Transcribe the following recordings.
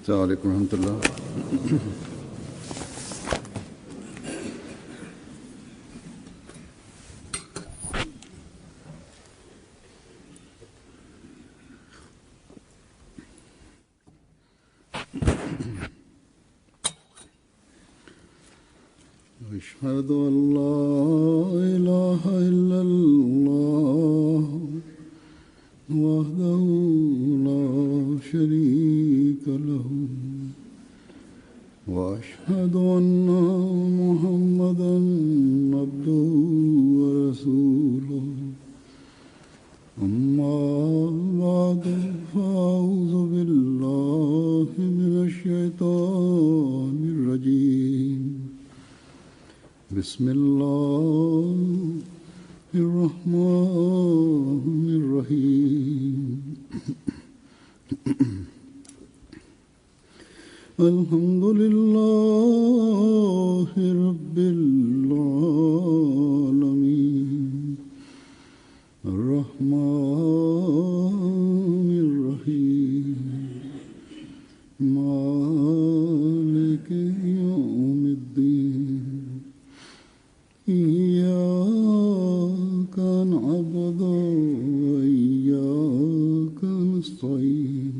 السلام عليكم ورحمة الله. أشهد أن لا إله إلا الله وحده لا شريك له وأشهد أن محمدا عبده ورسوله أما بعد فأعوذ بالله من الشيطان الرجيم بسم الله الرحمن الرحيم الحمد لله رب العالمين الرحمن الرحيم مالك يوم الدين إياك نعبد وإياك نستعين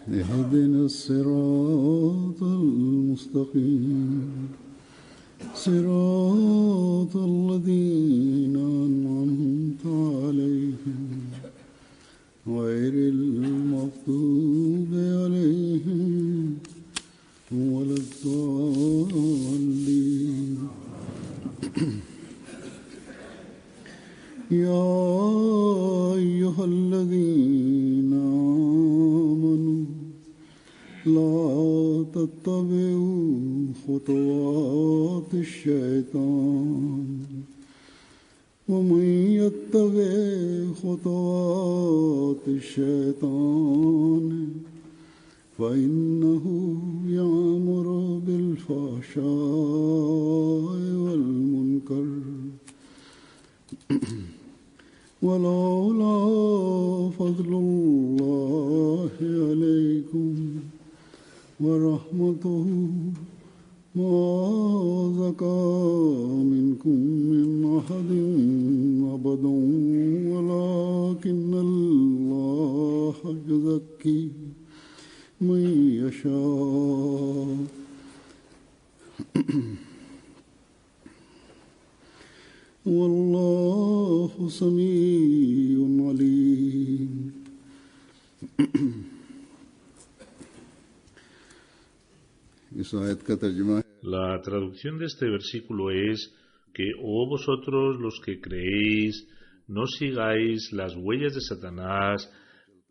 اهدنا الصراط المستقيم صراط الذين أنعمت عليهم غير المغضوب عليهم ولا الضالين يا أيها الذين آمنوا لا تتبعوا خطوات الشيطان ومن يتبع خطوات الشيطان فإنه يأمر بالفحشاء والمنكر ولولا فضل الله عليكم ورحمته ما زكى منكم من أحد أبدا ولكن الله يزكي من يشاء والله سميع عليم. La traducción de este versículo es que, oh vosotros los que creéis, no sigáis las huellas de Satanás,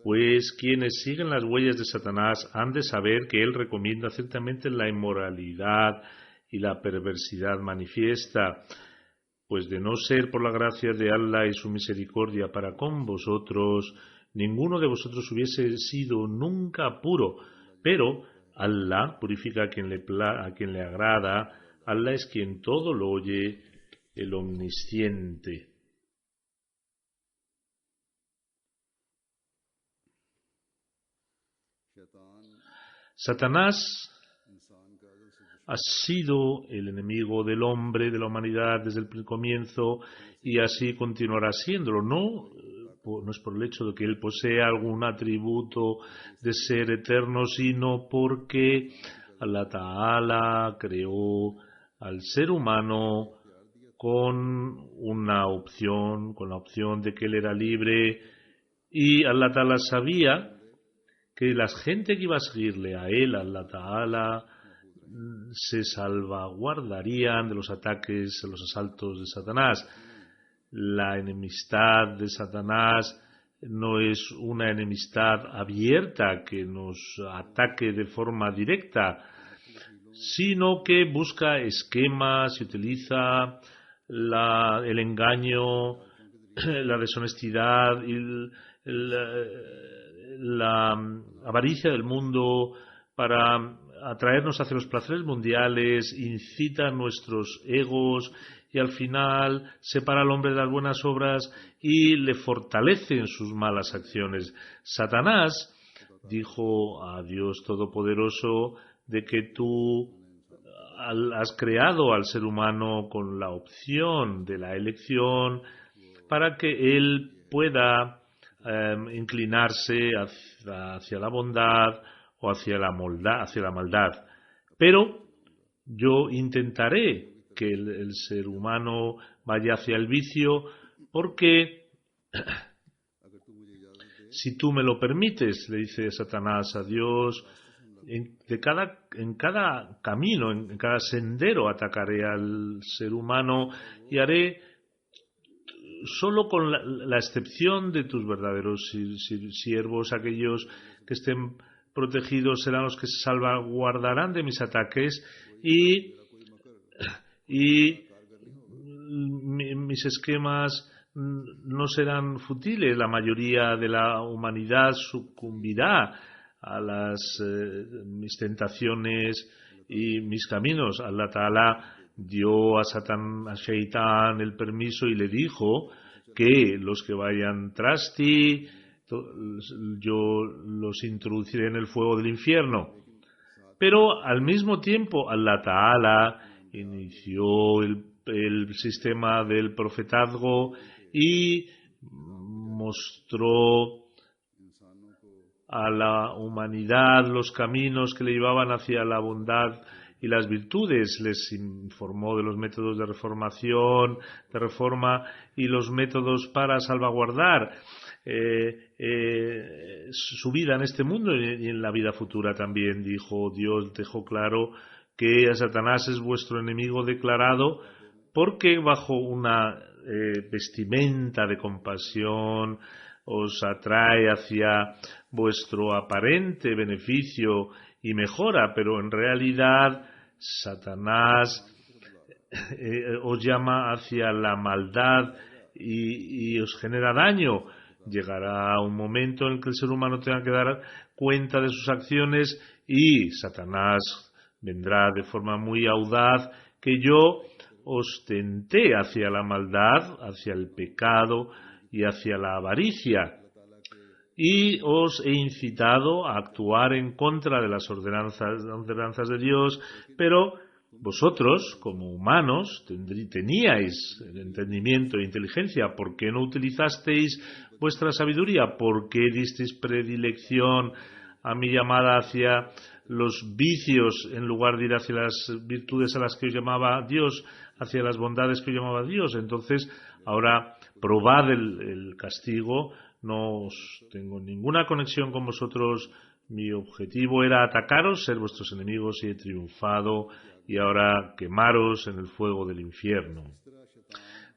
pues quienes siguen las huellas de Satanás han de saber que él recomienda ciertamente la inmoralidad y la perversidad manifiesta, pues de no ser por la gracia de Allah y su misericordia para con vosotros, ninguno de vosotros hubiese sido nunca puro, pero Allah purifica a quien le agrada. Allah es quien todo lo oye, el omnisciente. Satanás ha sido el enemigo del hombre, de la humanidad desde el comienzo, y así continuará siéndolo. No es por el hecho de que él posea algún atributo de ser eterno, sino porque Allah Ta'ala creó al ser humano con la opción de que él era libre, y Allah Ta'ala sabía que la gente que iba a seguirle a él, Allah Ta'ala, se salvaguardarían de los ataques, de los asaltos de Satanás. La enemistad de Satanás no es una enemistad abierta que nos ataque de forma directa, sino que busca esquemas y utiliza el engaño, la deshonestidad y la avaricia del mundo para atraernos hacia los placeres mundiales, incita nuestros egos y al final separa al hombre de las buenas obras y le fortalece en sus malas acciones. Satanás dijo a Dios Todopoderoso de que tú has creado al ser humano con la opción de la elección para que él pueda inclinarse hacia la bondad o hacia la maldad. Pero yo intentaré que el ser humano vaya hacia el vicio porque si tú me lo permites, le dice Satanás a Dios, en cada camino, en cada sendero atacaré al ser humano y haré solo con la excepción de tus verdaderos siervos, aquellos que estén protegidos serán los que se salvaguardarán de mis ataques y mis esquemas no serán fútiles. La mayoría de la humanidad sucumbirá a mis tentaciones y mis caminos. Allah Ta'ala dio a Shaitán el permiso y le dijo que los que vayan tras ti yo los introduciré en el fuego del infierno. Pero al mismo tiempo Allah Ta'ala inició el sistema del profetazgo y mostró a la humanidad los caminos que le llevaban hacia la bondad y las virtudes. Les informó de los métodos de reforma y los métodos para salvaguardar su vida en este mundo y en la vida futura también. Dios dejó claro que Satanás es vuestro enemigo declarado porque bajo una vestimenta de compasión os atrae hacia vuestro aparente beneficio y mejora, pero en realidad Satanás os llama hacia la maldad y os genera daño. Llegará un momento en el que el ser humano tenga que dar cuenta de sus acciones y Satanás vendrá de forma muy audaz que yo os tenté hacia la maldad, hacia el pecado y hacia la avaricia, y os he incitado a actuar en contra de las ordenanzas de Dios, pero vosotros, como humanos, teníais el entendimiento e inteligencia. ¿Por qué no utilizasteis vuestra sabiduría? ¿Por qué disteis predilección a mi llamada hacia los vicios en lugar de ir hacia las virtudes a las que os llamaba Dios, hacia las bondades que os llamaba Dios? Entonces, ahora probad el castigo. No tengo ninguna conexión con vosotros. Mi objetivo era atacaros, ser vuestros enemigos, y he triunfado, y ahora quemaros en el fuego del infierno.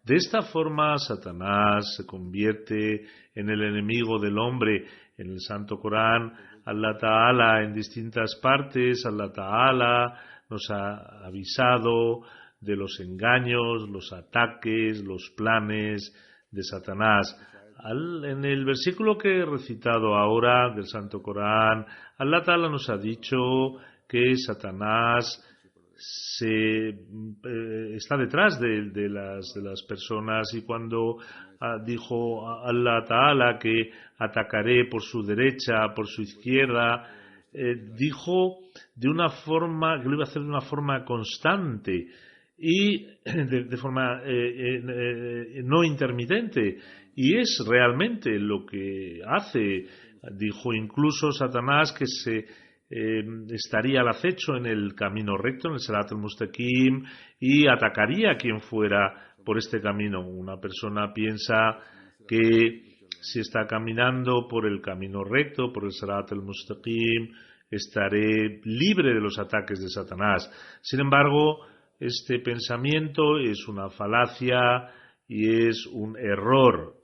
De esta forma, Satanás se convierte en el enemigo del hombre. En el Santo Corán, Allah Ta'ala, en distintas partes, Allah Ta'ala nos ha avisado de los engaños, los ataques, los planes de Satanás. En el versículo que he recitado ahora del Santo Corán, Allah Ta'ala nos ha dicho que Satanás está detrás de las personas, y cuando dijo Allah Ta'ala que atacaré por su derecha, por su izquierda, dijo de una forma que lo iba a hacer de una forma constante y de forma no intermitente, y es realmente lo que hace. Dijo incluso Satanás que estaría al acecho en el camino recto, en el Sirat al-Mustaqim, y atacaría a quien fuera por este camino. Una persona piensa que si está caminando por el camino recto, por el Sirat al-Mustaqim, estaré libre de los ataques de Satanás. Sin embargo, este pensamiento es una falacia y es un error,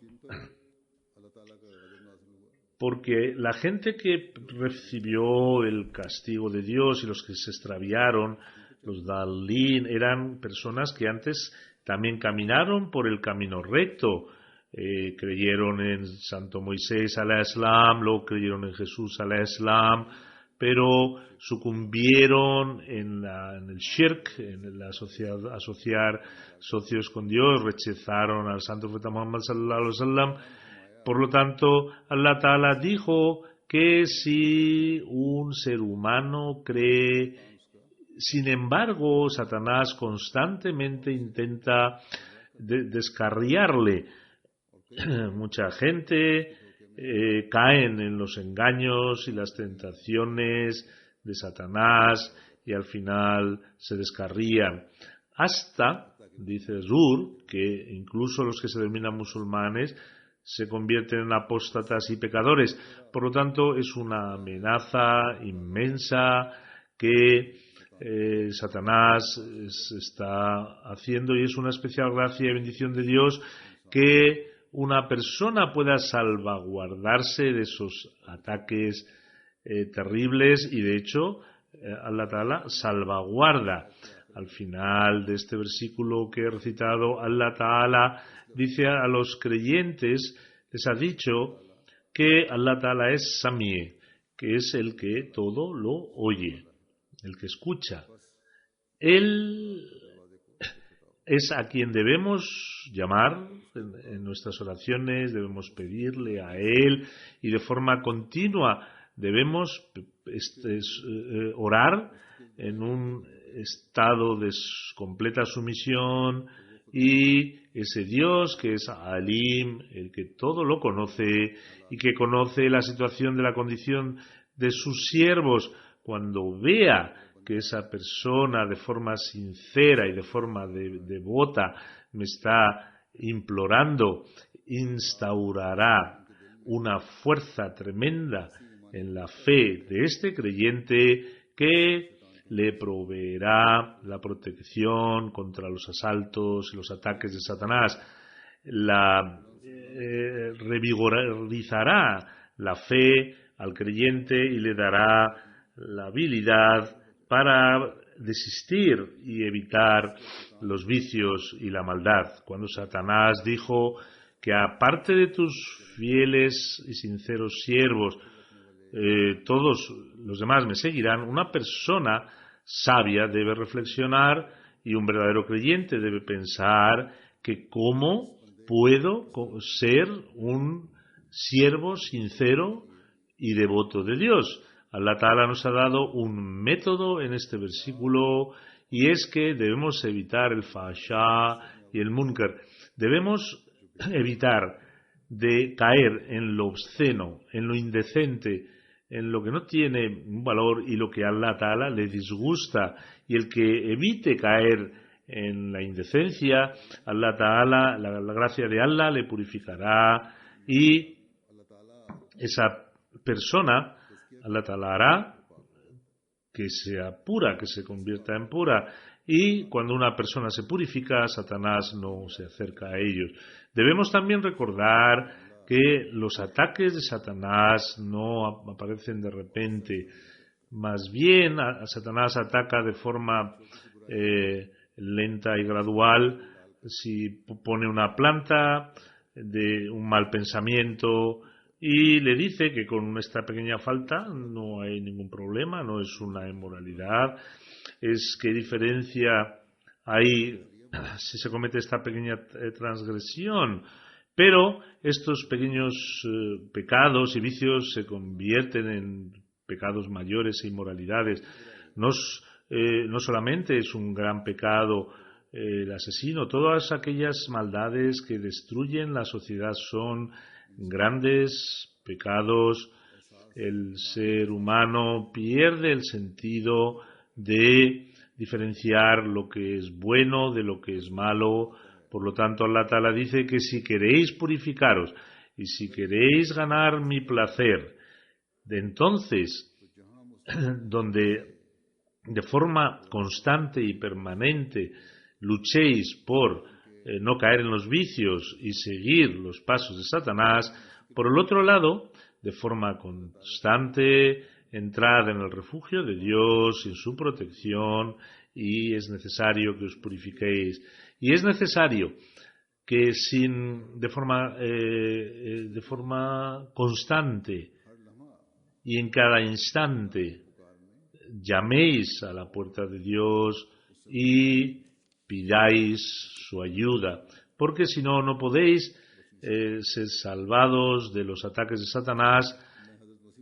porque la gente que recibió el castigo de Dios y los que se extraviaron, los Dalín, eran personas que antes también caminaron por el camino recto, creyeron en Santo Moisés alayhi salam, luego creyeron en Jesús alayhi salam, pero sucumbieron en el shirk, en el asociar socios con Dios, rechazaron al santo profeta Muhammad sallallahu alaihi wasallam. Por lo tanto, Allah Ta'ala dijo que si un ser humano cree, sin embargo, Satanás constantemente intenta descarriarle. Mucha gente caen en los engaños y las tentaciones de Satanás y al final se descarrían. Hasta, dice Zur, que incluso los que se denominan musulmanes se convierten en apóstatas y pecadores. Por lo tanto, es una amenaza inmensa que Satanás está haciendo, y es una especial gracia y bendición de Dios que una persona pueda salvaguardarse de esos ataques terribles, y de hecho Allah Ta'ala salvaguarda. Al final de este versículo que he recitado, Allah Ta'ala dice a los creyentes, les ha dicho que Allah Ta'ala es Samie, que es el que todo lo oye, el que escucha. Él es a quien debemos llamar en nuestras oraciones, debemos pedirle a Él, y de forma continua debemos orar en un estado de completa sumisión, y ese Dios que es Alim, el que todo lo conoce y que conoce la situación de la condición de sus siervos, cuando vea que esa persona de forma sincera y de forma devota me está implorando, instaurará una fuerza tremenda en la fe de este creyente que le proveerá la protección contra los asaltos y los ataques de Satanás, revigorizará la fe al creyente y le dará la habilidad para desistir y evitar los vicios y la maldad. Cuando Satanás dijo que aparte de tus fieles y sinceros siervos, todos los demás me seguirán, una persona sabia debe reflexionar, y un verdadero creyente debe pensar que cómo puedo ser un siervo sincero y devoto de Dios. Allah Ta'ala nos ha dado un método en este versículo, y es que debemos evitar el fahsha y el munkar. Debemos evitar de caer en lo obsceno, en lo indecente, en lo que no tiene un valor y lo que a Allah Ta'ala le disgusta. Y el que evite caer en la indecencia, Allah Ta'ala, la gracia de Allah le purificará, y esa persona Allah Ta'ala hará que sea pura, que se convierta en pura, y cuando una persona se purifica, Satanás no se acerca a ellos. Debemos también recordar que los ataques de Satanás no aparecen de repente, más bien a Satanás ataca de forma lenta y gradual. Si pone una planta de un mal pensamiento y le dice que con esta pequeña falta no hay ningún problema, no es una inmoralidad, es qué diferencia hay si se comete esta pequeña transgresión. Pero estos pequeños pecados y vicios se convierten en pecados mayores e inmoralidades. No solamente es un gran pecado el asesino, todas aquellas maldades que destruyen la sociedad son grandes pecados. El ser humano pierde el sentido de diferenciar lo que es bueno de lo que es malo. Por lo tanto, Allah Ta'ala dice que si queréis purificaros y si queréis ganar mi placer, de entonces, donde de forma constante y permanente luchéis por no caer en los vicios y seguir los pasos de Satanás, por el otro lado, de forma constante, entrad en el refugio de Dios, en su protección, y es necesario que os purifiquéis. Y es necesario que de forma constante y en cada instante llaméis a la puerta de Dios y pidáis su ayuda, porque si no, no podéis ser salvados de los ataques de Satanás.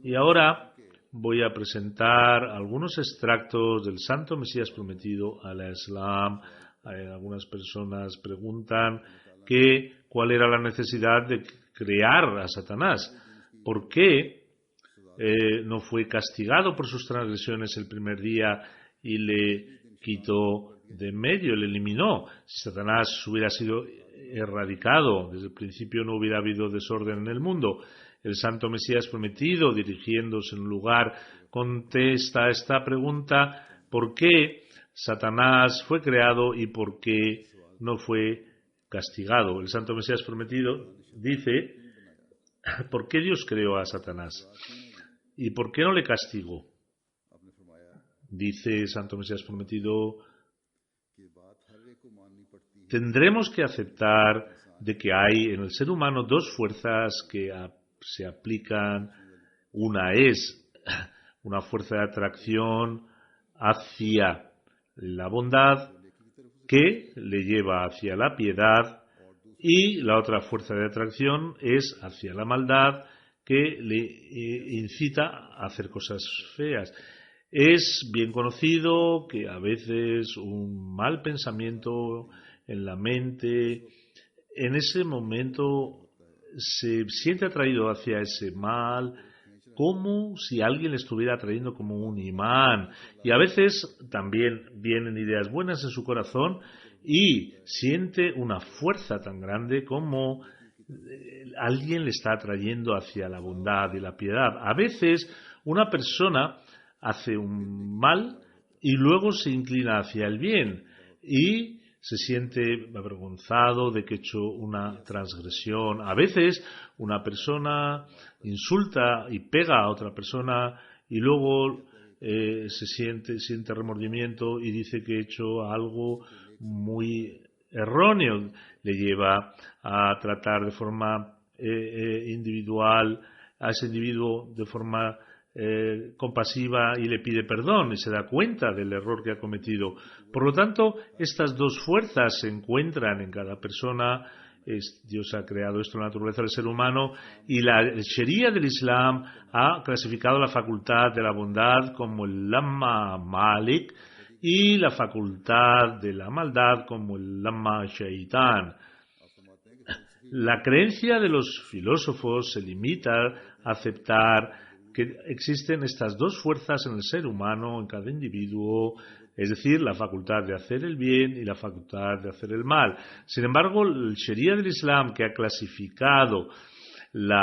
Y ahora voy a presentar algunos extractos del Santo Mesías Prometido al Islam. Algunas personas preguntan cuál era la necesidad de crear a Satanás. ¿Por qué no fue castigado por sus transgresiones el primer día y le quitó de en medio, le eliminó? Si Satanás hubiera sido erradicado desde el principio, no hubiera habido desorden en el mundo. El Santo Mesías Prometido, dirigiéndose en un lugar, contesta esta pregunta: ¿por qué Satanás fue creado y por qué no fue castigado? El Santo Mesías Prometido dice: ¿por qué Dios creó a Satanás? ¿Y por qué no le castigó? Dice el Santo Mesías Prometido: tendremos que aceptar de que hay en el ser humano dos fuerzas que se aplican. Una es una fuerza de atracción hacia la bondad que le lleva hacia la piedad, y la otra fuerza de atracción es hacia la maldad que le incita a hacer cosas feas. Es bien conocido que a veces un mal pensamiento en la mente, en ese momento se siente atraído hacia ese mal, como si alguien le estuviera atrayendo como un imán. Y a veces también vienen ideas buenas en su corazón y siente una fuerza tan grande como alguien le está atrayendo hacia la bondad y la piedad. A veces una persona hace un mal y luego se inclina hacia el bien y se siente avergonzado de que ha hecho una transgresión. A veces una persona insulta y pega a otra persona y luego siente remordimiento y dice que ha hecho algo muy erróneo. Le lleva a tratar de forma individual a ese individuo de forma compasiva y le pide perdón y se da cuenta del error que ha cometido. Por lo tanto, estas dos fuerzas se encuentran en cada persona. Dios ha creado esto en la naturaleza del ser humano, y la Sharia del Islam ha clasificado la facultad de la bondad como el Lamma Malik y la facultad de la maldad como el Lamma Shaitán. La creencia de los filósofos se limita a aceptar que existen estas dos fuerzas en el ser humano, en cada individuo, es decir, la facultad de hacer el bien y la facultad de hacer el mal. Sin embargo, el Sharia del Islam, que ha clasificado el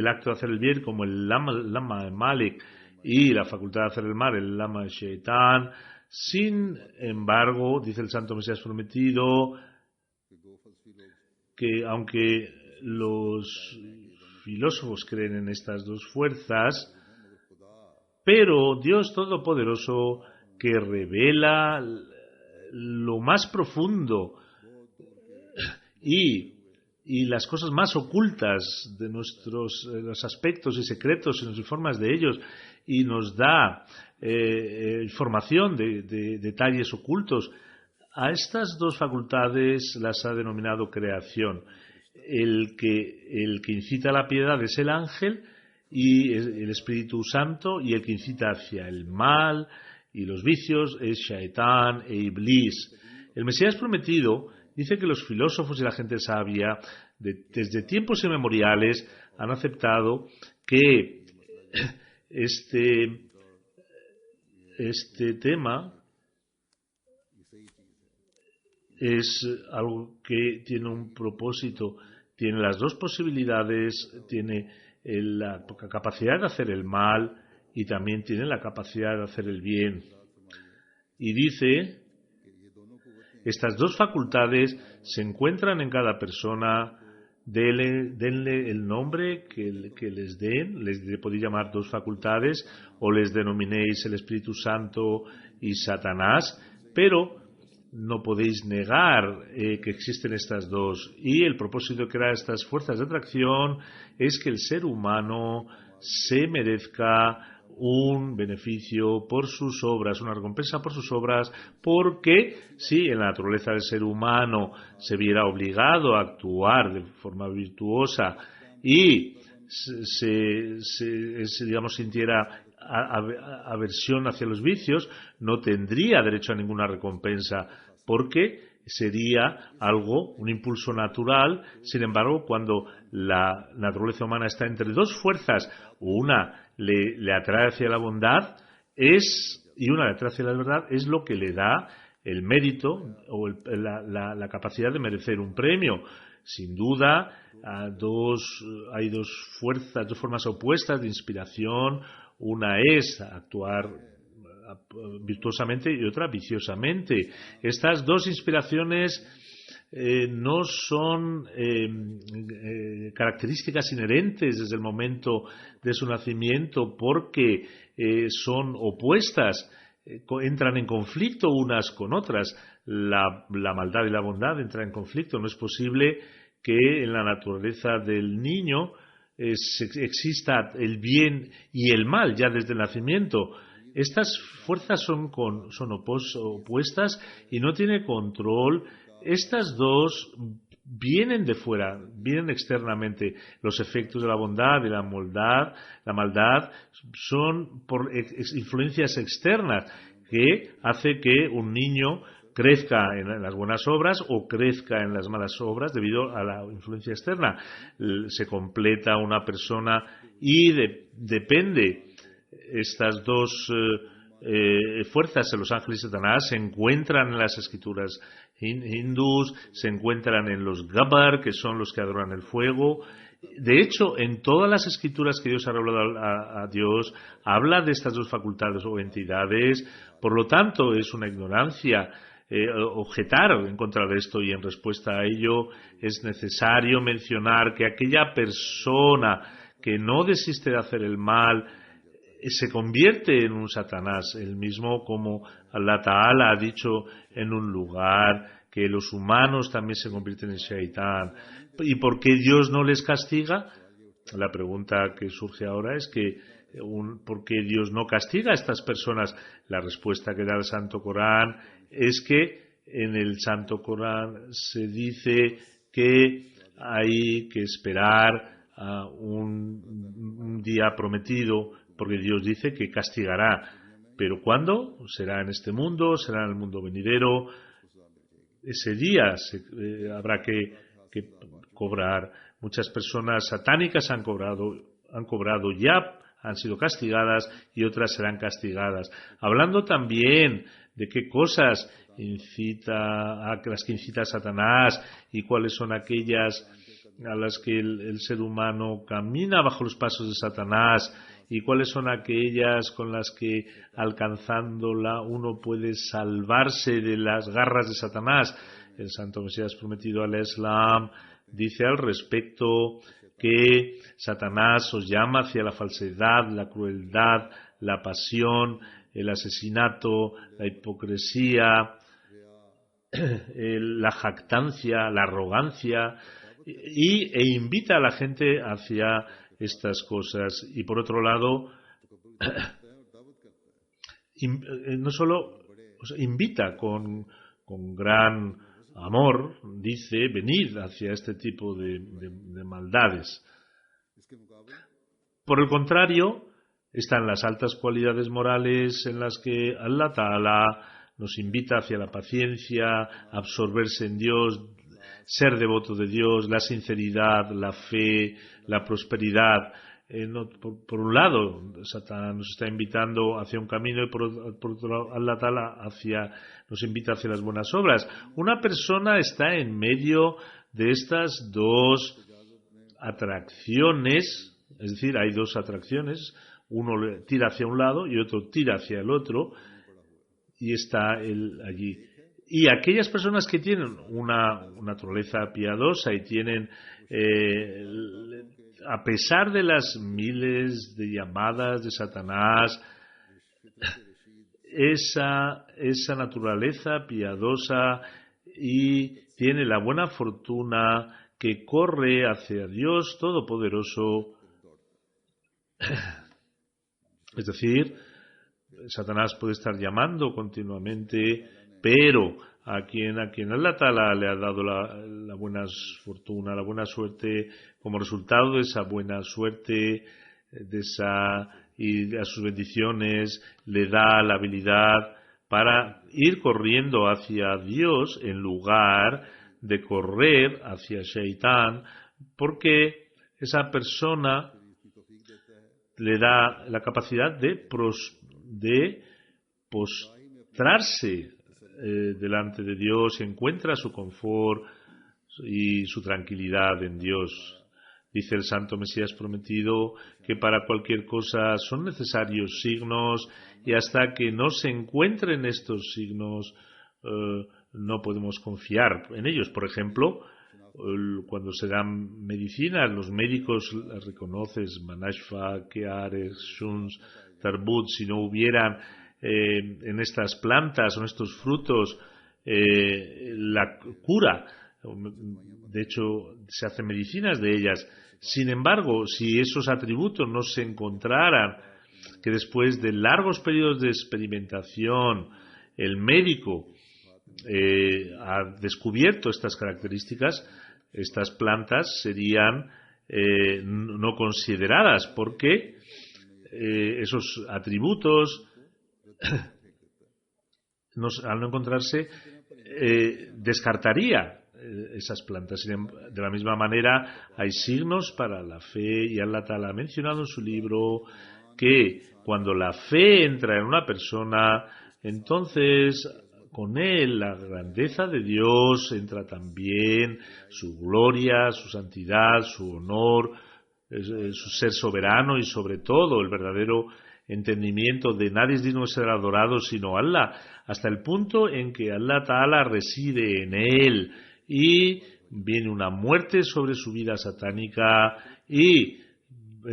acto de hacer el bien como el Lamma Malik y la facultad de hacer el mal, el Lamma Shaitán, sin embargo, dice el Santo Mesías Prometido, que aunque los filósofos creen en estas dos fuerzas, pero Dios Todopoderoso, que revela lo más profundo y las cosas más ocultas de los aspectos y secretos y nos informa de ellos y nos da información de detalles ocultos, a estas dos facultades las ha denominado creación. El que incita a la piedad es el ángel y el Espíritu Santo, y el que incita hacia el mal y los vicios es Shaitán e Iblis. El Mesías Prometido dice que los filósofos y la gente sabia desde tiempos inmemoriales han aceptado que este tema es algo que tiene un propósito, tiene las dos posibilidades, tiene la capacidad de hacer el mal y también tiene la capacidad de hacer el bien. Y dice, estas dos facultades se encuentran en cada persona. Denle el nombre que les den, les podéis llamar dos facultades o les denominéis el Espíritu Santo y Satanás, pero no podéis negar que existen estas dos. Y el propósito de crear estas fuerzas de atracción es que el ser humano se merezca un beneficio por sus obras, una recompensa por sus obras, porque si en la naturaleza del ser humano se viera obligado a actuar de forma virtuosa y digamos, sintiera aversión hacia los vicios, no tendría derecho a ninguna recompensa, porque sería un impulso natural. Sin embargo, cuando la naturaleza humana está entre dos fuerzas, una le atrae hacia la bondad y una le atrae hacia la verdad, es lo que le da el mérito o la capacidad de merecer un premio. Sin duda, hay dos fuerzas, dos formas opuestas de inspiración. Una es actuar virtuosamente y otra viciosamente. Estas dos inspiraciones no son características inherentes desde el momento de su nacimiento, porque son opuestas, entran en conflicto unas con otras. La maldad y la bondad entran en conflicto. No es posible que en la naturaleza del niño exista el bien y el mal ya desde el nacimiento. Estas fuerzas son opuestas y no tiene control. Estas dos vienen de fuera, vienen externamente. Los efectos de la bondad y la maldad son por influencias externas que hace que un niño crezca en las buenas obras o crezca en las malas obras debido a la influencia externa. Se completa una persona y depende. Estas dos fuerzas de los ángeles y Satanás se encuentran en las escrituras hindús, se encuentran en los Gabbar, que son los que adoran el fuego. De hecho, en todas las escrituras que Dios ha revelado a Dios, habla de estas dos facultades o entidades. Por lo tanto, es una ignorancia objetar en contra de esto, y en respuesta a ello es necesario mencionar que aquella persona que no desiste de hacer el mal se convierte en un Satanás, el mismo como Allah Ta'ala ha dicho en un lugar que los humanos también se convierten en Shaitán. ¿Y por qué Dios no les castiga? La pregunta que surge ahora es que ¿por qué Dios no castiga a estas personas? La respuesta que da el Santo Corán es que en el Santo Corán se dice que hay que esperar a un día prometido, porque Dios dice que castigará. ¿Pero cuándo? ¿Será en este mundo? ¿Será en el mundo venidero? Ese día habrá que cobrar. Muchas personas satánicas han cobrado ya, han sido castigadas, y otras serán castigadas. Hablando también de qué cosas las que incita Satanás y cuáles son aquellas a las que el ser humano camina bajo los pasos de Satanás, y cuáles son aquellas con las que alcanzándola uno puede salvarse de las garras de Satanás. El Santo Mesías prometido al Islam dice al respecto que Satanás os llama hacia la falsedad, la crueldad, la pasión, el asesinato, la hipocresía, la jactancia, la arrogancia, e invita a la gente hacia estas cosas. Y por otro lado, no solo invita con gran amor, dice, venid hacia este tipo de maldades. Por el contrario, están las altas cualidades morales en las que Allah Ta'ala nos invita hacia la paciencia, absorberse en Dios, ser devoto de Dios, la sinceridad, la fe, la prosperidad. Por un lado, Satán nos está invitando hacia un camino, y por otro lado, Allah Ta'ala nos invita hacia las buenas obras. Una persona está en medio de estas dos atracciones, es decir, hay dos atracciones, uno le tira hacia un lado y otro tira hacia el otro, y está él allí. Y aquellas personas que tienen una naturaleza piadosa y tienen, a pesar de las miles de llamadas de Satanás, esa naturaleza piadosa, y tiene la buena fortuna que corre hacia Dios Todopoderoso, Es decir, Satanás puede estar llamando continuamente, pero a quien Allah Ta'ala le ha dado la buena fortuna, la buena suerte, como resultado de esa buena suerte, y a sus bendiciones, le da la habilidad para ir corriendo hacia Dios en lugar de correr hacia Shaitán, porque esa persona le da la capacidad de postrarse delante de Dios, encuentra su confort y su tranquilidad en Dios. Dice el Santo Mesías prometido que para cualquier cosa son necesarios signos, y hasta que no se encuentren estos signos no podemos confiar en ellos. Por ejemplo, cuando se dan medicinas, los médicos las reconoces, Manashfa, Keares, Shuns, Tarbut. Si no hubieran en estas plantas o en estos frutos la cura, de hecho se hacen medicinas de ellas. Sin embargo, si esos atributos no se encontraran, que después de largos periodos de experimentación el médico ha descubierto estas características, estas plantas serían no consideradas, porque esos atributos al no encontrarse descartaría esas plantas. De la misma manera hay signos para la fe, y Allah Ta'ala ha mencionado en su libro que cuando la fe entra en una persona, entonces con él la grandeza de Dios entra también, su gloria, su santidad, su honor, su ser soberano, y sobre todo el verdadero entendimiento de nadie es digno de ser adorado sino Allah, hasta el punto en que Allah Ta'ala reside en él y viene una muerte sobre su vida satánica y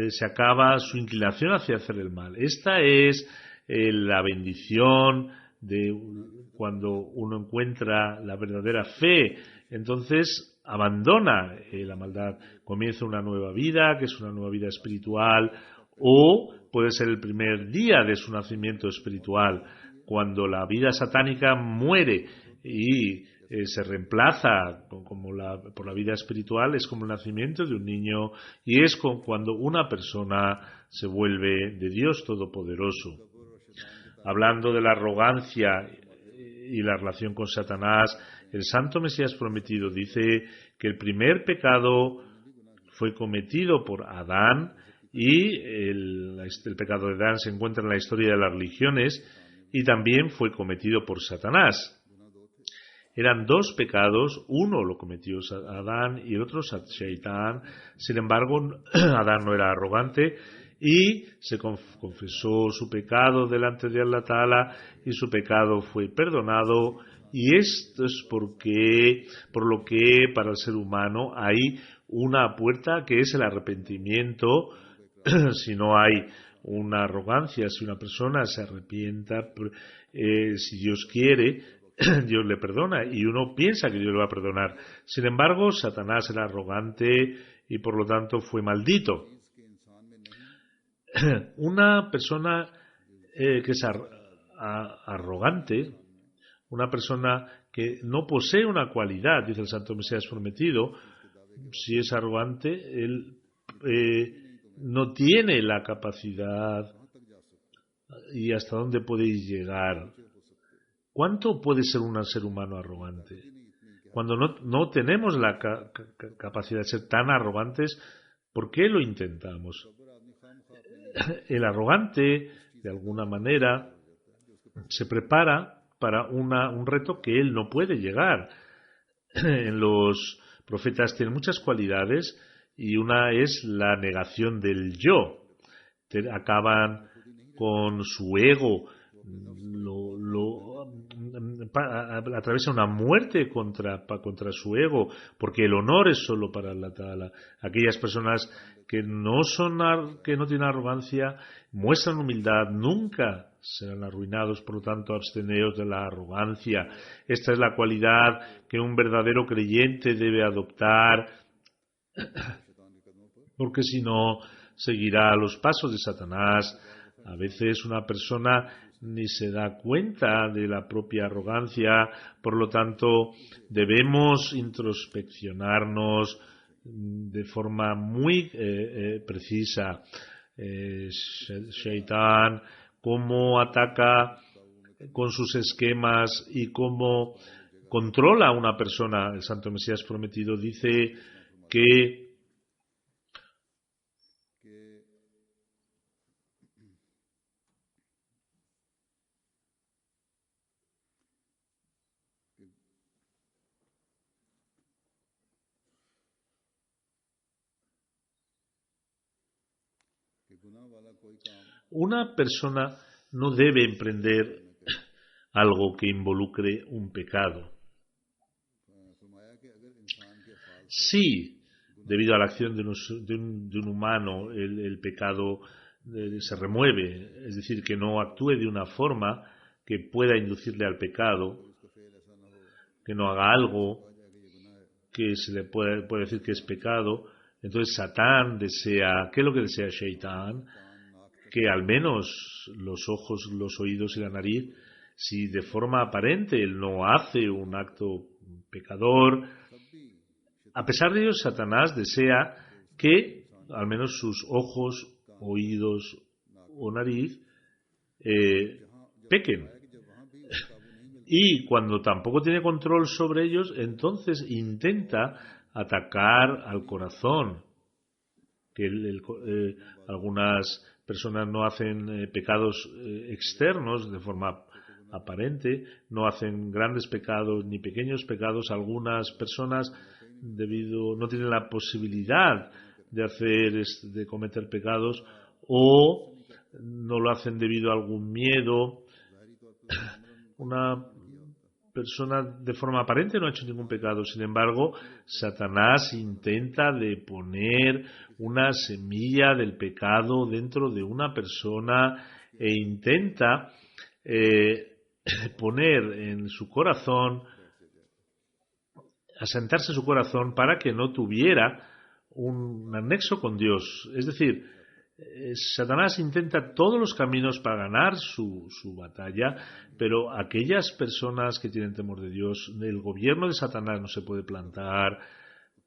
se acaba su inclinación hacia hacer el mal. Esta es la bendición de cuando uno encuentra la verdadera fe. Entonces abandona la maldad, comienza una nueva vida, que es una nueva vida espiritual, o puede ser el primer día de su nacimiento espiritual, cuando la vida satánica muere y se reemplaza por la vida espiritual. Es como el nacimiento de un niño, y es cuando una persona se vuelve de Dios Todopoderoso. Hablando de la arrogancia y la relación con Satanás, el Santo Mesías prometido dice que el primer pecado fue cometido por Adán, y el pecado de Adán se encuentra en la historia de las religiones, y también fue cometido por Satanás. Eran dos pecados, uno lo cometió Adán y el otro Shaitán. Sin embargo, Adán no era arrogante y se confesó su pecado delante de Allah Ta'ala, y su pecado fue perdonado. Y esto es por lo que para el ser humano hay una puerta, que es el arrepentimiento. Si no hay una arrogancia, si una persona se arrepienta, si Dios quiere, Dios le perdona, y uno piensa que Dios le va a perdonar. Sin embargo, Satanás era arrogante y por lo tanto fue maldito. Una persona que es arrogante, una persona que no posee una cualidad, dice el Santo Mesías prometido, si es arrogante, él no tiene la capacidad. ¿Y hasta dónde podéis llegar? ¿Cuánto puede ser un ser humano arrogante? Cuando no tenemos la capacidad de ser tan arrogantes, ¿por qué lo intentamos? El arrogante, de alguna manera, se prepara para un reto que él no puede llegar. Los profetas tienen muchas cualidades, y una es la negación del yo. Acaban con su ego, atraviesa una muerte contra su ego, porque el honor es solo para Allah Ta'ala. Aquellas personas que no tienen arrogancia, muestran humildad, nunca serán arruinados. Por lo tanto, absteneos de la arrogancia. Esta es la cualidad que un verdadero creyente debe adoptar, porque si no, seguirá los pasos de Satanás, A veces una persona ni se da cuenta de la propia arrogancia, por lo tanto debemos introspeccionarnos de forma muy precisa. Shaitán, cómo ataca con sus esquemas y cómo controla a una persona. El Santo Mesías Prometido dice que una persona no debe emprender algo que involucre un pecado. Si, debido a la acción de un humano, el pecado se remueve, es decir, que no actúe de una forma que pueda inducirle al pecado, que no haga algo que se le puede decir que es pecado, entonces Satán desea, ¿qué es lo que desea Shaitán? Que al menos los ojos, los oídos y la nariz, si de forma aparente él no hace un acto pecador, a pesar de ello Satanás desea que al menos sus ojos, oídos o nariz pequen. Y cuando tampoco tiene control sobre ellos, entonces intenta atacar al corazón, que algunas personas no hacen pecados externos de forma aparente, no hacen grandes pecados ni pequeños pecados. Algunas personas no tienen la posibilidad de cometer pecados, o no lo hacen debido a algún miedo. Una persona de forma aparente no ha hecho ningún pecado, sin embargo, Satanás intenta de poner una semilla del pecado dentro de una persona e intenta poner en su corazón, asentarse su corazón para que no tuviera un anexo con Dios. Es decir, Satanás intenta todos los caminos para ganar su batalla, pero aquellas personas que tienen temor de Dios, el gobierno de Satanás no se puede plantar,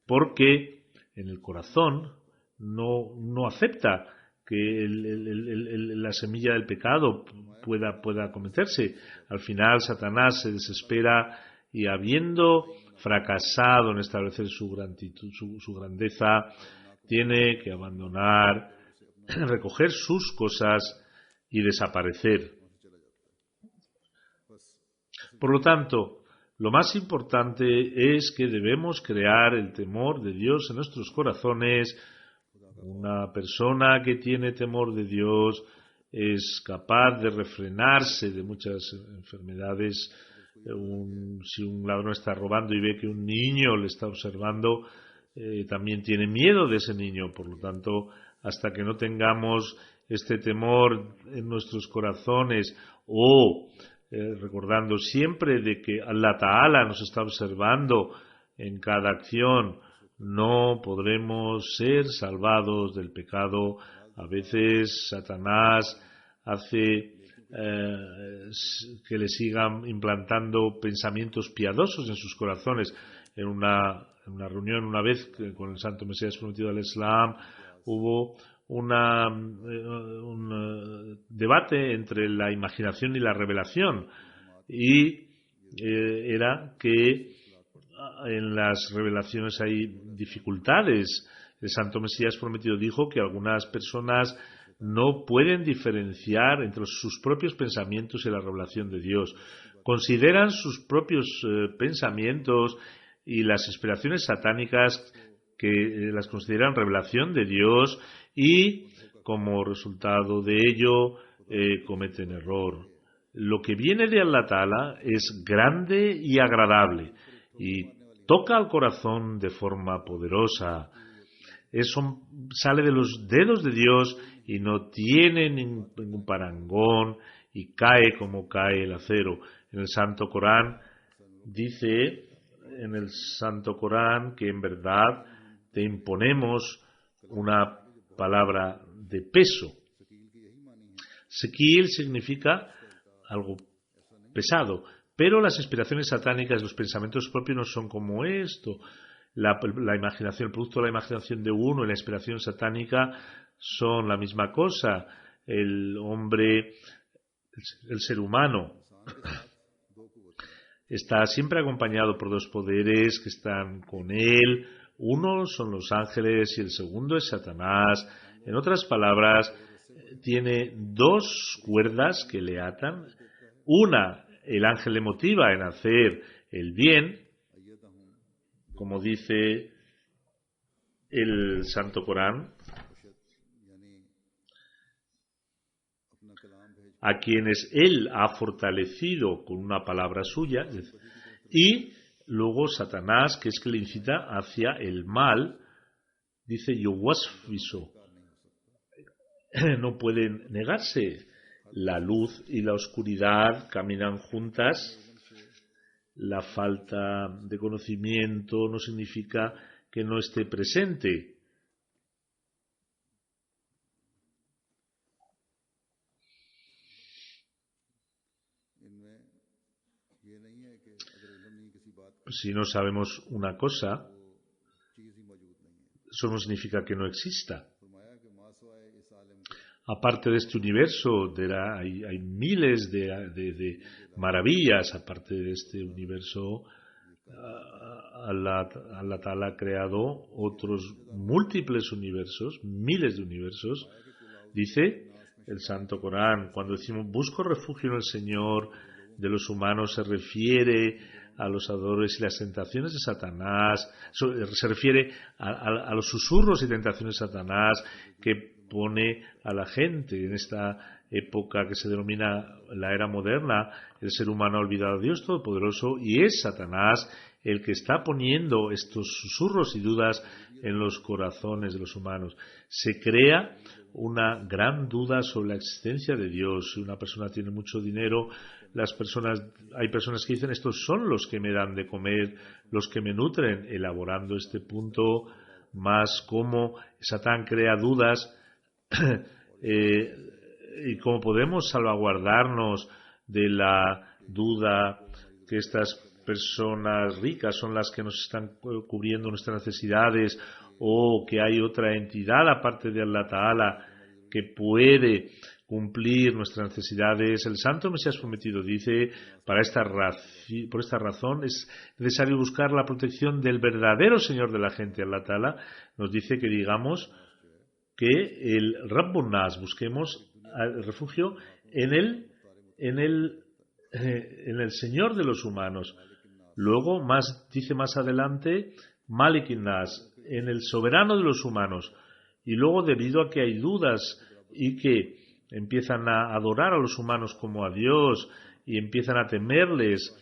porque en el corazón no acepta que la semilla del pecado pueda cometerse. Al final Satanás se desespera y, habiendo fracasado en establecer su grandeza, tiene que abandonar, recoger sus cosas y desaparecer. Por lo tanto, lo más importante es que debemos crear el temor de Dios en nuestros corazones. Una persona que tiene temor de Dios es capaz de refrenarse de muchas enfermedades. Si un ladrón está robando y ve que un niño le está observando, también tiene miedo de ese niño. Por lo tanto, hasta que no tengamos este temor en nuestros corazones, o recordando siempre de que Allah Ta'ala nos está observando en cada acción, no podremos ser salvados del pecado. A veces Satanás hace que le sigan implantando pensamientos piadosos en sus corazones. En una reunión una vez con el Santo Mesías Prometido del Islam, hubo un debate entre la imaginación y la revelación, y era que en las revelaciones hay dificultades. El Santo Mesías Prometido dijo que algunas personas no pueden diferenciar entre sus propios pensamientos y la revelación de Dios. Consideran sus propios pensamientos y las inspiraciones satánicas, que las consideran revelación de Dios, y como resultado de ello cometen error. Lo que viene de Allah Ta'ala es grande y agradable y toca al corazón de forma poderosa. Eso sale de los dedos de Dios y no tiene ningún parangón y cae como cae el acero. En el Santo Corán dice, que en verdad te imponemos una palabra de peso. Sequil significa algo pesado, pero las inspiraciones satánicas, los pensamientos propios no son como esto. La imaginación, el producto de la imaginación de uno y la inspiración satánica son la misma cosa. El hombre, el ser humano, está siempre acompañado por dos poderes que están con él. Uno son los ángeles y el segundo es Satanás. En otras palabras, tiene dos cuerdas que le atan. Una, el ángel le motiva en hacer el bien, como dice el Santo Corán, a quienes él ha fortalecido con una palabra suya, y luego Satanás, que es que le incita hacia el mal, dice Yuwasfiso, no pueden negarse. La luz y la oscuridad caminan juntas. La falta de conocimiento no significa que no esté presente. Si no sabemos una cosa, eso no significa que no exista. Aparte de este universo, hay miles de maravillas. Aparte de este universo, Allah Ta'ala ha creado otros múltiples universos, miles de universos. Dice el Santo Corán, cuando decimos busco refugio en el Señor de los humanos, se refiere a los adoradores y las tentaciones de Satanás, se refiere a los susurros y tentaciones de Satanás que pone a la gente en esta época que se denomina la era moderna. El ser humano ha olvidado a Dios Todopoderoso y es Satanás el que está poniendo estos susurros y dudas en los corazones de los humanos. Se crea una gran duda sobre la existencia de Dios. Si una persona tiene mucho dinero, hay personas que dicen, estos son los que me dan de comer, los que me nutren, elaborando este punto más cómo Satán crea dudas y cómo podemos salvaguardarnos de la duda que estas personas ricas son las que nos están cubriendo nuestras necesidades, o que hay otra entidad aparte de Allah Ta'ala que puede cumplir nuestras necesidades. El Santo Mesías prometido dice, por esta razón es necesario buscar la protección del verdadero Señor de la gente. Allah Ta'ala nos dice que digamos que el Rabbun Nas, busquemos el refugio en el Señor de los humanos. Luego dice más adelante Malikin Nas, en el soberano de los humanos. Y luego, debido a que hay dudas y que empiezan a adorar a los humanos como a Dios y empiezan a temerles,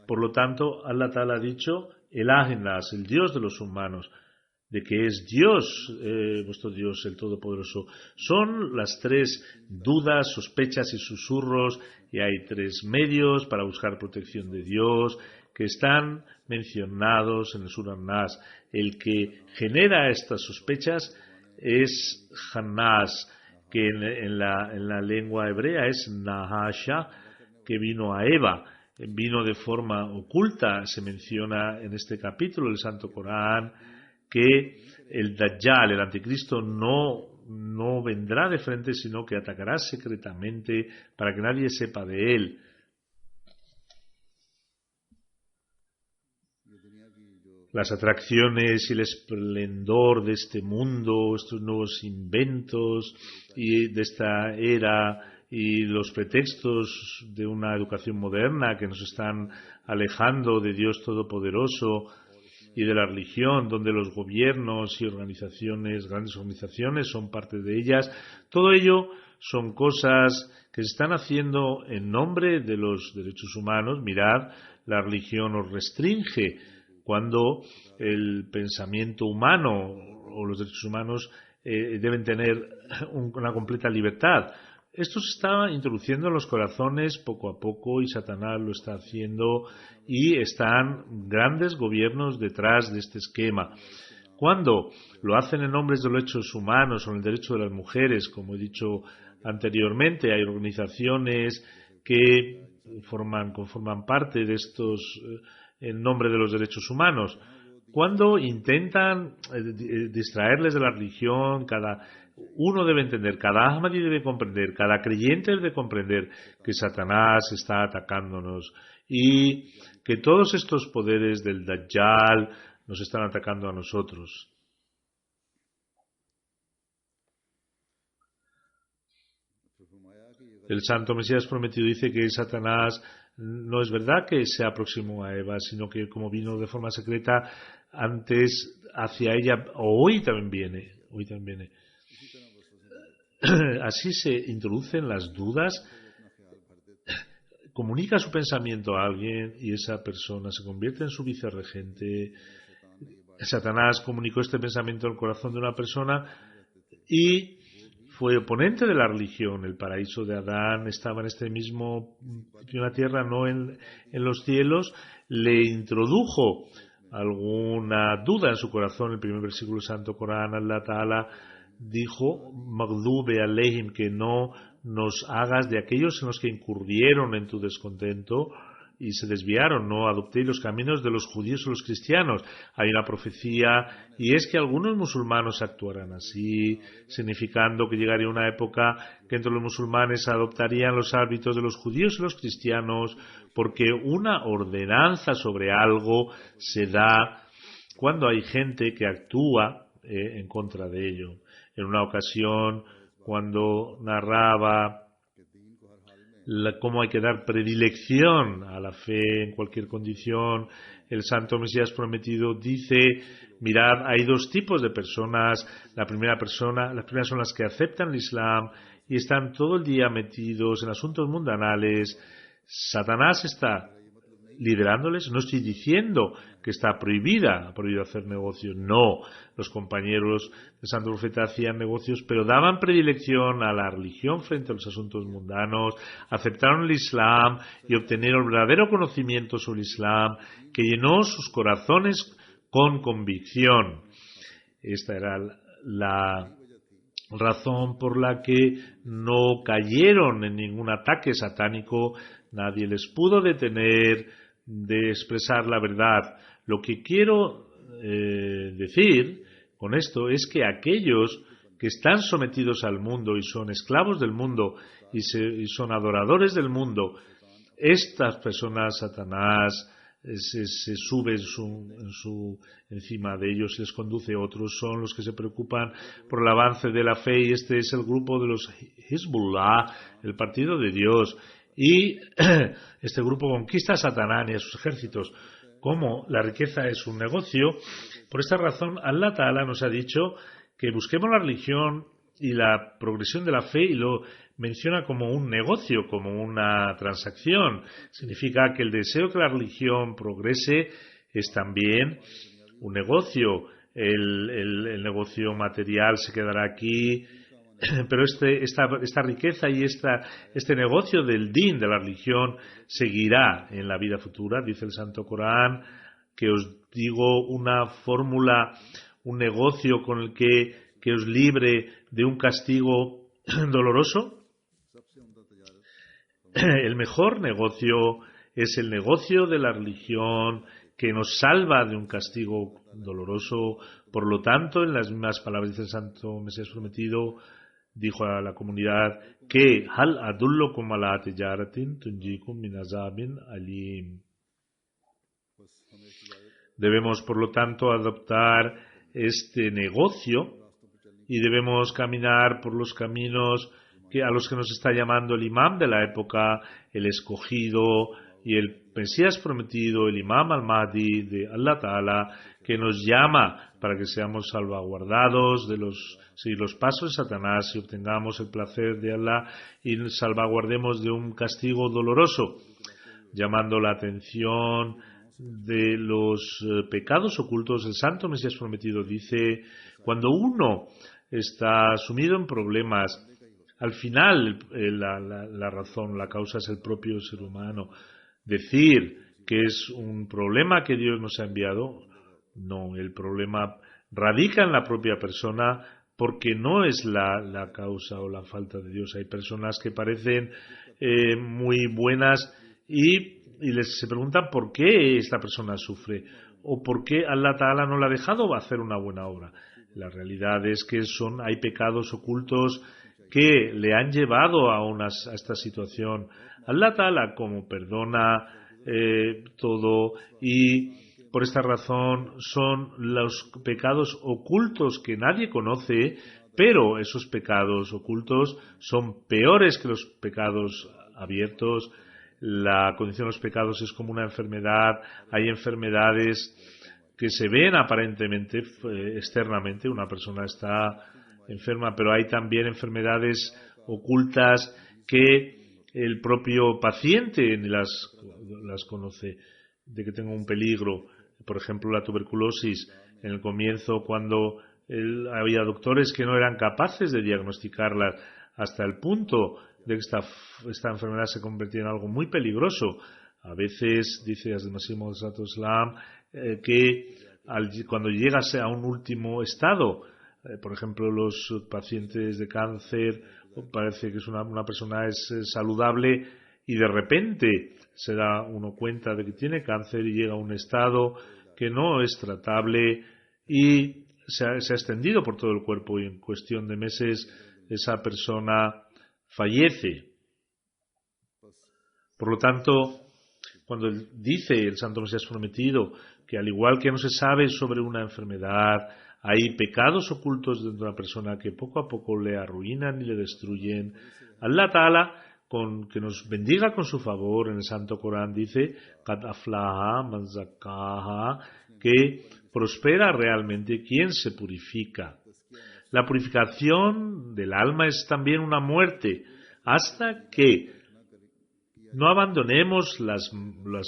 por lo tanto Allah Ta'ala ha dicho el Nas, el Dios de los humanos, de que es Dios, vuestro Dios, el Todopoderoso. Son las tres dudas, sospechas y susurros, y hay tres medios para buscar protección de Dios que están mencionados en el Surah Nas. El que genera estas sospechas es Hannas, que en la lengua hebrea es Nahasha, que vino a Eva, vino de forma oculta. Se menciona en este capítulo del Santo Corán que el Dajjal, el anticristo, no vendrá de frente, sino que atacará secretamente para que nadie sepa de él. Las atracciones y el esplendor de este mundo, estos nuevos inventos y de esta era y los pretextos de una educación moderna que nos están alejando de Dios Todopoderoso y de la religión, donde los gobiernos y organizaciones, grandes organizaciones, son parte de ellas. Todo ello son cosas que se están haciendo en nombre de los derechos humanos. Mirad, la religión nos restringe cuando el pensamiento humano o los derechos humanos deben tener una completa libertad. Esto se está introduciendo en los corazones poco a poco y Satanás lo está haciendo, y están grandes gobiernos detrás de este esquema. Cuando lo hacen en nombre de los derechos humanos o en el derecho de las mujeres, como he dicho anteriormente. Hay organizaciones que conforman parte de estos en nombre de los derechos humanos. Cuando intentan distraerles de la religión, cada uno debe entender, cada Ahmadi debe comprender, cada creyente debe comprender que Satanás está atacándonos y que todos estos poderes del Dajjal nos están atacando a nosotros. El Santo Mesías Prometido dice que Satanás no es verdad que se aproximó a Eva, sino que como vino de forma secreta antes hacia ella, hoy también viene. Así se introducen las dudas, comunica su pensamiento a alguien y esa persona se convierte en su vicerregente. Satanás comunicó este pensamiento al corazón de una persona y fue oponente de la religión. El paraíso de Adán estaba en este mismo, en la tierra, no en los cielos. Le introdujo alguna duda en su corazón. El primer versículo del Santo Corán, Allah Ta'ala dijo, Magdube Aleihim, que no nos hagas de aquellos en los que incurrieron en tu descontento y se desviaron, no adoptéis los caminos de los judíos o los cristianos. Hay una profecía y es que algunos musulmanes actuarán así, significando que llegaría una época que entre los musulmanes adoptarían los hábitos de los judíos y los cristianos, porque una ordenanza sobre algo se da cuando hay gente que actúa en contra de ello. En una ocasión, cuando narraba cómo hay que dar predilección a la fe en cualquier condición, el Santo Mesías Prometido dice, mirad, hay dos tipos de personas. Las primeras son las que aceptan el Islam y están todo el día metidos en asuntos mundanales. Satanás está liderándoles. No estoy diciendo que está prohibido hacer negocios. No, los compañeros del Santo Profeta hacían negocios, pero daban predilección a la religión frente a los asuntos mundanos, aceptaron el Islam y obtenieron el verdadero conocimiento sobre el Islam que llenó sus corazones con convicción. Esta era la razón por la que no cayeron en ningún ataque satánico. Nadie les pudo detener de expresar la verdad. Lo que quiero decir con esto es que aquellos que están sometidos al mundo y son esclavos del mundo y son adoradores del mundo, estas personas, Satanás se sube encima de ellos y les conduce a otros. Son los que se preocupan por el avance de la fe y este es el grupo de los Hezbollah, el partido de Dios. Y este grupo conquista a Satanás y a sus ejércitos. Como la riqueza es un negocio, por esta razón Allah Ta'ala nos ha dicho que busquemos la religión y la progresión de la fe y lo menciona como un negocio, como una transacción. Significa que el deseo que la religión progrese es también un negocio. El negocio material se quedará aquí, pero esta riqueza y este negocio del din, de la religión, seguirá en la vida futura. Dice el Santo Corán que os digo una fórmula, un negocio con el que os libre de un castigo doloroso. El mejor negocio es el negocio de la religión que nos salva de un castigo doloroso. Por lo tanto, en las mismas palabras dice el Santo Mesías Prometido, dijo a la comunidad que hal adullukum ala tijaratin tunjikum min azabin alim. Debemos, por lo tanto, adoptar este negocio y debemos caminar por los caminos a los que nos está llamando el imam de la época, el escogido y el Mesías Prometido, el imam al-Mahdi de Allah Ta'ala, que nos llama para que seamos salvaguardados de seguir los pasos de Satanás y obtengamos el placer de Allah y salvaguardemos de un castigo doloroso, llamando la atención de los pecados ocultos. El Santo Mesías Prometido dice, cuando uno está sumido en problemas, al final la razón, la causa es el propio ser humano. Decir que es un problema que Dios nos ha enviado, no, el problema radica en la propia persona porque no es la causa o la falta de Dios. Hay personas que parecen muy buenas y se preguntan por qué esta persona sufre o por qué Allah Ta'ala no le ha dejado hacer una buena obra. La realidad es que hay pecados ocultos que le han llevado a esta situación. Allah Ta'ala, como perdona todo, y por esta razón son los pecados ocultos que nadie conoce, pero esos pecados ocultos son peores que los pecados abiertos. La condición de los pecados es como una enfermedad. Hay enfermedades que se ven aparentemente, externamente, una persona está enferma, pero hay también enfermedades ocultas que el propio paciente ni las conoce, de que tenga un peligro. Por ejemplo, la tuberculosis. En el comienzo, cuando había doctores que no eran capaces de diagnosticarla, hasta el punto de que esta enfermedad se convertía en algo muy peligroso. A veces, dice Hazrat Masih Maud Islam, que cuando llegas a un último estado, por ejemplo, los pacientes de cáncer, parece que una persona es saludable y de repente se da uno cuenta de que tiene cáncer y llega a un estado que no es tratable y se ha extendido por todo el cuerpo y en cuestión de meses esa persona fallece. Por lo tanto, cuando dice el Santo Mesías Prometido que al igual que no se sabe sobre una enfermedad, hay pecados ocultos dentro de una persona que poco a poco le arruinan y le destruyen, Allah Ta'ala, que nos bendiga con su favor, en el Santo Corán dice Qad aflaha man zakkaha, que prospera realmente quien se purifica. La purificación del alma es también una muerte, hasta que no abandonemos las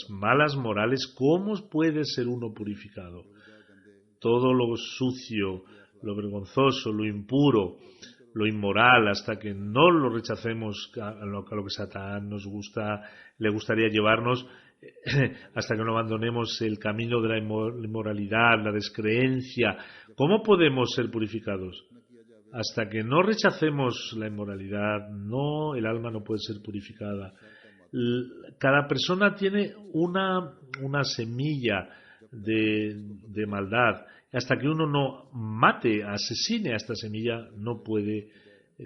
malas morales. ¿Cómo puede ser uno purificado? Todo lo sucio, lo vergonzoso, lo impuro, lo inmoral, hasta que no lo rechacemos a lo que Satán le gustaría llevarnos, hasta que no abandonemos el camino de la inmoralidad, la descreencia. ¿Cómo podemos ser purificados? Hasta que no rechacemos la inmoralidad, el alma no puede ser purificada. Cada persona tiene una semilla de maldad. Hasta que uno no asesine a esta semilla, no puede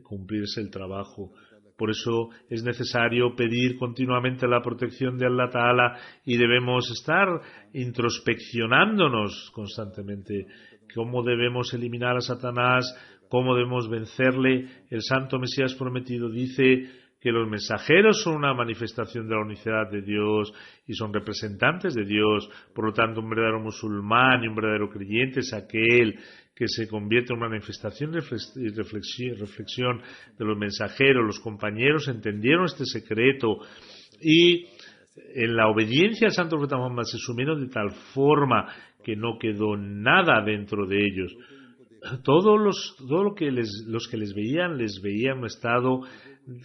cumplirse el trabajo. Por eso es necesario pedir continuamente la protección de Allah Ta'ala y debemos estar introspeccionándonos constantemente. ¿Cómo debemos eliminar a Satanás? ¿Cómo debemos vencerle? El Santo Mesías Prometido dice que los mensajeros son una manifestación de la unicidad de Dios y son representantes de Dios. Por lo tanto, un verdadero musulmán y un verdadero creyente es aquel que se convierte en una manifestación y reflexión de los mensajeros. Los compañeros entendieron este secreto y en la obediencia al Santo Profeta Muhammad se sumieron de tal forma que no quedó nada dentro de ellos. Todo lo que los que les veían en un estado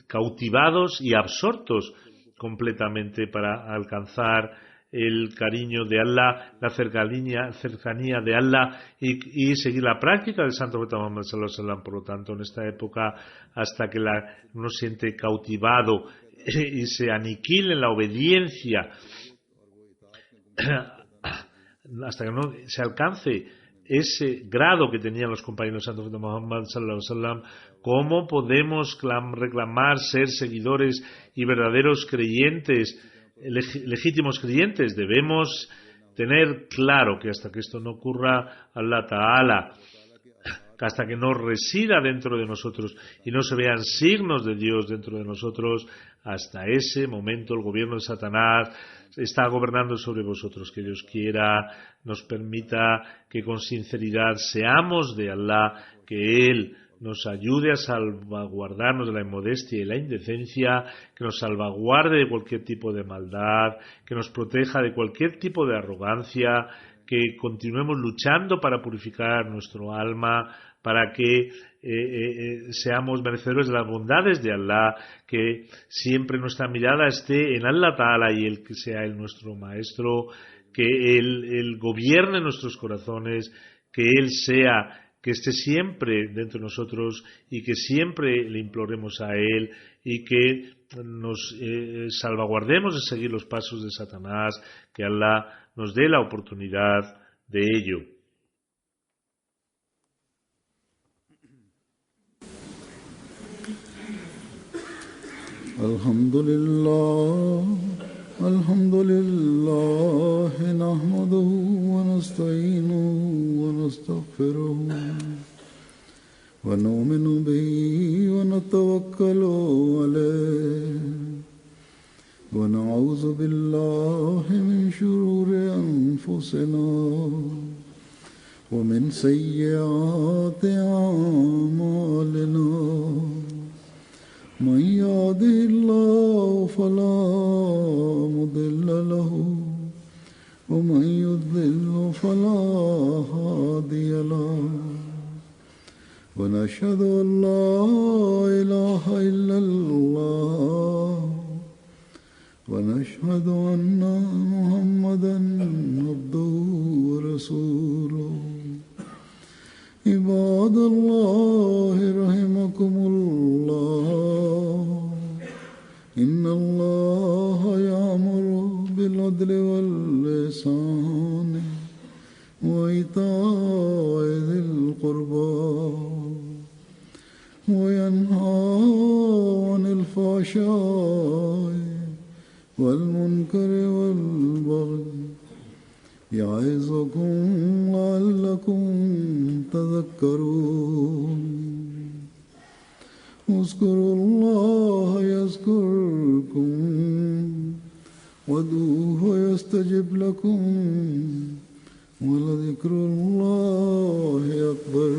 cautivados y absortos completamente para alcanzar el cariño de Allah, la cercanía de Allah y seguir la práctica del Santo Profeta Muhammad sallallahu alaihi wasallam. Por lo tanto, en esta época, hasta que uno se siente cautivado y se aniquile en la obediencia, hasta que no se alcance ese grado que tenían los compañeros del Santo Profeta Muhammad sallallahu alaihi wasallam, ¿cómo podemos reclamar ser seguidores y verdaderos creyentes, legítimos creyentes? Debemos tener claro que hasta que esto no ocurra, Allah Ta'ala, hasta que no resida dentro de nosotros y no se vean signos de Dios dentro de nosotros, hasta ese momento el gobierno de Satanás está gobernando sobre vosotros. Que Dios quiera nos permita que con sinceridad seamos de Allah, que Él nos ayude a salvaguardarnos de la inmodestia y la indecencia, que nos salvaguarde de cualquier tipo de maldad, que nos proteja de cualquier tipo de arrogancia, que continuemos luchando para purificar nuestro alma, para que seamos merecedores de las bondades de Allah, que siempre nuestra mirada esté en Allah Ta'ala y Él que sea Él nuestro Maestro, que Él gobierne nuestros corazones, que Él sea que esté siempre dentro de nosotros y que siempre le imploremos a Él y que nos salvaguardemos de seguir los pasos de Satanás, que Allah nos dé la oportunidad de ello. Alhamdulillah, nahmaduhu wa nasta'inuhu wa nastaghfiruhu wa nu'minu bihi wa natawakkalu alayhi wa na'udhu billahi min shururi anfusina wa min sayyiati a'malina. من يهده الله فلا مضل له ومن يضلل فلا هادي له ونشهد أن لا إله إلا الله ونشهد أن محمدا عبده ورسوله. عباد الله رحمكم الله، إن الله يأمر بالعدل والإحسان وإيتاء ذي القربى وينهى عن الفحشاء والمنكر والبغي يعظكم لعلكم تذكرون. اذكروا الله يذكركم وادعوه يستجب لكم ولذكر الله أكبر.